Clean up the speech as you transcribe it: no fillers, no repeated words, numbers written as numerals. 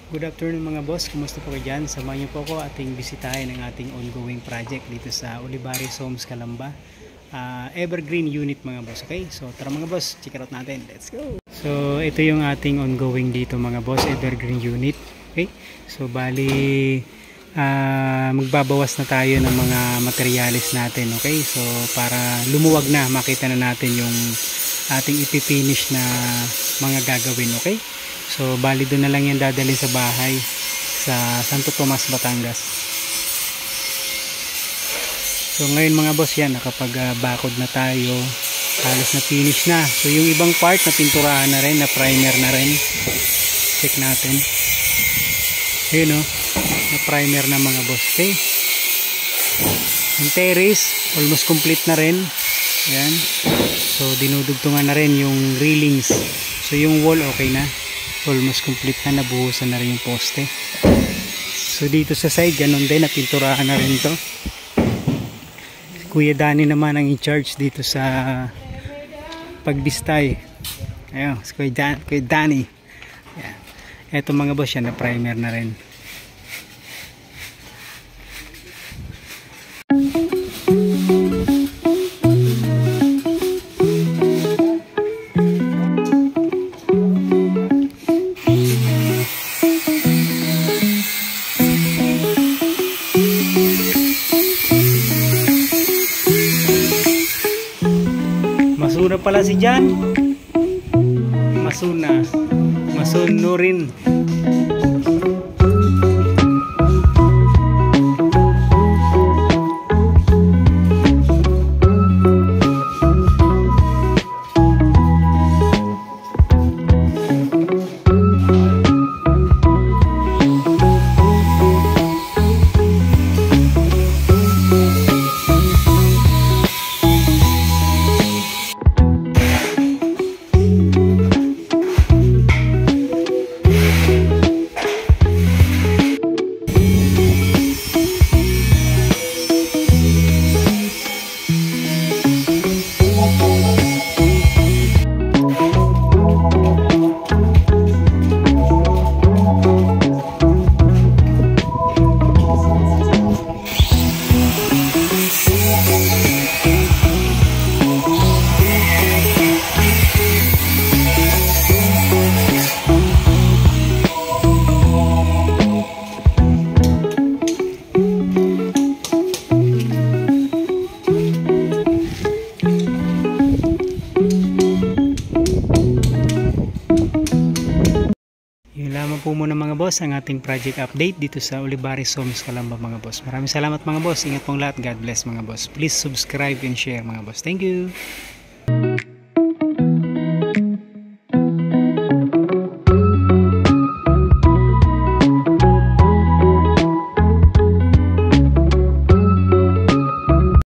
Good afternoon mga boss, kumusta po kayo dyan? Samahan niyo po ako ating bisitahin ang ating ongoing project dito sa Olivares Homes, Calamba. Evergreen unit mga boss, okay? So tara mga boss, check it out natin, let's go! So ito yung ating ongoing dito mga boss, Evergreen unit, okay? So bali, magbabawas na tayo ng mga materials natin, okay? So para lumuwag na, makita na natin yung ating ipipinish na mga gagawin, okay? So bali doon na lang yan dadalhin sa bahay sa Santo Tomas, Batangas. So ngayon mga boss yan, nakapag-bakod na tayo, halos na finish na. So yung ibang part na pinturahan na rin, na primer na rin. Check natin. Ayun o, na primer na mga boss, okay? Yung terrace almost complete na rin. Ayan. So dinudugtungan na rin yung railings. So yung wall okay na, almost complete na, nabuhusan na rin yung poste. So dito sa side ganun din, napinturahan na rin to. Kuya Danny naman ang in-charge dito sa pagbistay. Ayun, si Kuya Danny. Ayan. Eto mga boss yan, na primer na rin. Masuna pala si Jan. Masunurin. Yun lamang po muna mga boss ang ating project update dito sa Olivares Homes, Calamba mga boss. Maraming salamat mga boss. Ingat pong lahat. God bless mga boss. Please subscribe and share mga boss. Thank you.